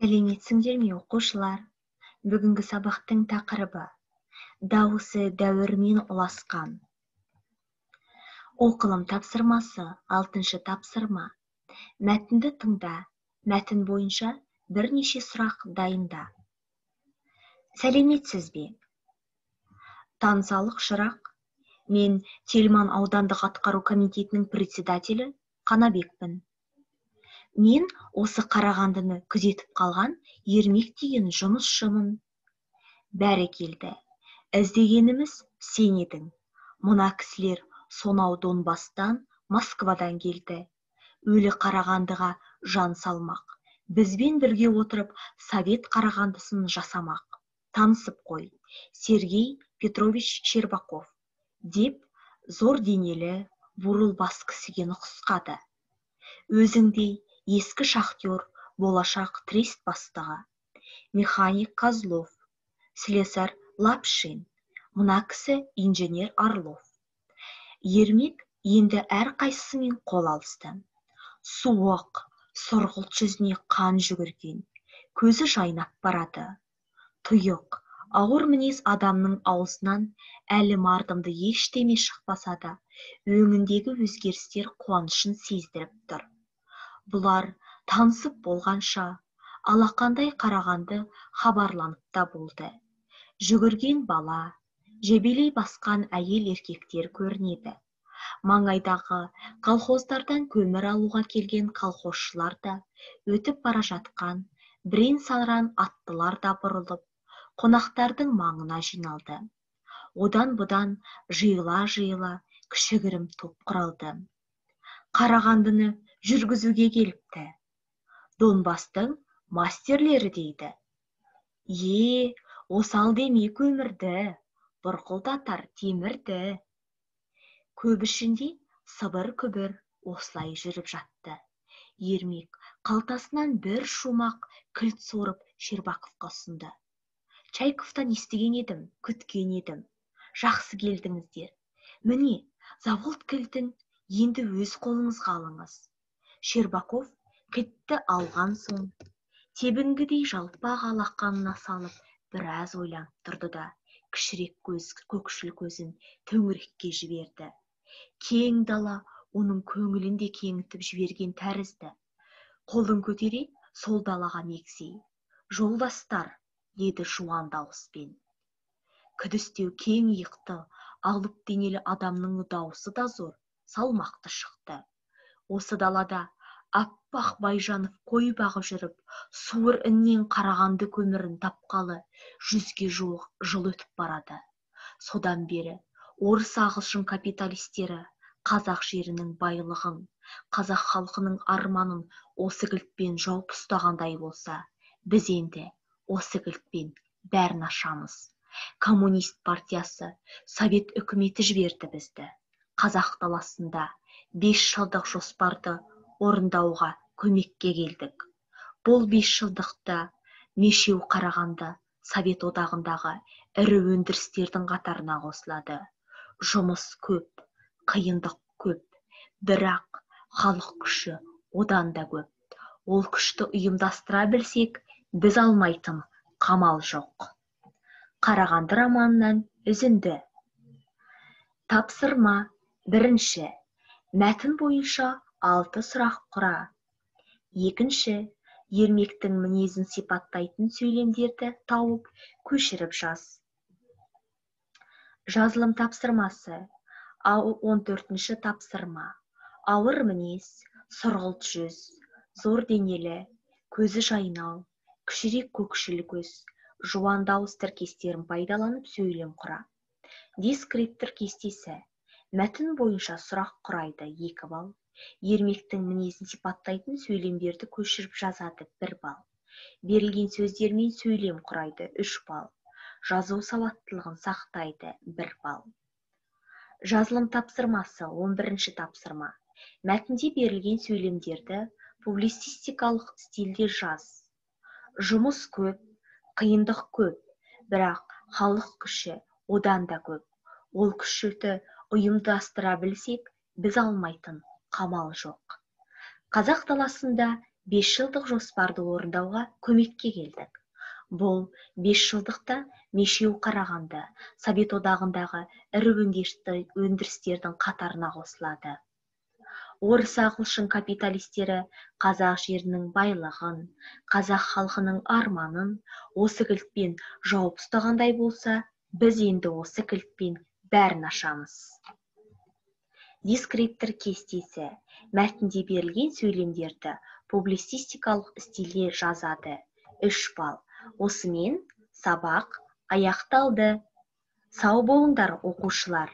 Сәлеметсіңдер ме, оқушылар? Бүгінгі сабақтың тақырыбы дауысы дәуірмен ұласқан. Оқылым тапсырмасы 6-шы тапсырма. Мәтінді тыңда, мәтін бойынша бірнеше сұрақ дайында. Сәлеметсіз бе? Тансалық шырақ. Мен Тельман аудандық атқару комитетінің председателі Қанабекпін. Мен осы Қарағандыны күзетіп қалған Ермек деген жұмысшымын. Бәрекелді. Іздегеніміз сен едің. Мына кісілер сонау Донбастан, Москвадан келді. Өлі Қарағандыға жан салмақ. Бізбен бірге отырып, Совет Қарағандысын жасамақ. Танысып қой. Сергей Петрович Щербаков деп зор денелі, бурыл бас кісіге нұсқады. Өзіңдей ескі шахтер, болашақ трест бастығы. Механик Козлов, слесарь Лапшин, мына кісі инженер Орлов. Ермек енді әр қайсысымен қол алысты. Суық, сұрғылт жүзіне қан жүгірген, көзі жайнап барады. Тұйық, ауыр мінез адамның аузынан әлі мардымды ештеме шықпаса да, өңіндегі өзгерістер қуанышын сездіріп тұр. Бұлар танысып болғанша, алақандай Қарағанды хабарланып та болды. Жүгірген бала, жебелей басқан әйел еркектер көрінеді. Маңайдағы колхоздардан көмір алуға келген колхозшылар да, өтіп бара жатқан бірен-саран аттылар да бұрылып, қонақтардың маңына жиналды. Одан-бұдан жиыла-жиыла кішігірім топ құралды. Қарағандыны жүргізуге келіпті. Донбастың мастерлері дейді. Осал деме көмірді, бұрқылдатар темірді. Көп ішінде сыбыр-күбір осылай жүріп жатты. Ермек қалтасынан бір шумақ кілт сорып Щербаковқа ұсынды. Чайковтан естіген едім, күткен едім. Жақсы келдіңіздер. Міне, завод кілтін енді өз қолыңызға алыңыз. Щербаков кілтті алған соң, тебінгідей жалпақ алақанына салып, біраз ойланып тұрды да, кішірек көкшіл көзін төңірекке жіберді. Кең дала оның көңілін де кеңітіп жіберген тәрізді. Қолын көтере сол далаға мегзей. Жолдастар, деді жуан дауыспен. Күдістеу кең иықты, алып денелі адамның дауысы да зор, салмақты шықты. Осы далада аппақ Байжанов қой бағып жүріп, суыр іннен Қарағанды көмірін тапқалы 100-ге жуық жыл өтіп барады. Содан бері орыс ағылшын капиталистері қазақ жерінің байлығын, қазақ халқының арманын осы кілтпен жауып ұстағандай болса, біз енді осы кілтпен бәрін ашамыз. Коммунист партиясы, Совет үкіметі жіберді бізді. Қазақ даласында 5 жылдық жоспарды орындауға көмекке келдік. Бұл 5 жылдықта мешеу Қарағанды Совет одағындағы ірі өндірістердің қатарына қосылады. Жұмыс көп, қиындық көп, бірақ халық күші одан да көп. Ол күшті ұйымдастыра білсек, біз алмайтын қамал жоқ. Қарағанды романынан үзінді. Тапсырма 1. Мәтін бойынша 6 сұрақ құра. 2. Ермектің мінезін сипаттайтын сөйлемдерді тауып, көшіріп жаз. Жазылым тапсырмасы 14-ші тапсырма. Ауыр мінез, сұрғылт жүз, зор денелі, көзі жайнау, кішірек көкшіл көз, жуан дауыс тіркестерін пайдаланып сөйлем құра. Дескриптор кестесі. Мәтін бойынша сұрақ құрайды 2 балл. Ермектің мінезін сипаттайтын сөйлемдерді көшіріп жазады 1 балл. Берілген сөздермен сөйлем құрайды 3 балл. Жазу сауаттылығын сақтайды 1 балл. Жазылым тапсырмасы 11-ші тапсырма. Мәтінде берілген сөйлемдерді публицистикалық стильде жаз. Жұмыс көп, қиындық көп, бірақ халық күші одан да көп. Ол күшті ұйымдастыра білсек, біз алмайтын қамал жоқ. Қазақ даласында 5 жылдық жоспарды орындауға көмекке келдік. Бұл 5 жылдықта Мешеу Қарағанды Совет одағындағы ірі өндірістердің қатарына қосылады. Орыс ағылшын капиталистері қазақ жерінің байлығын, қазақ халқының арманын осы кілтпен жауып ұстағандай болса, біз енді осы кілтпен бәрін ашамыз. Дескриптор кестесі мәтінде берілген сөйлемдерді публицистикалық стильде жазады. 3 балл. Осымен сабақ аяқталды. Сау болыңдар, оқушылар.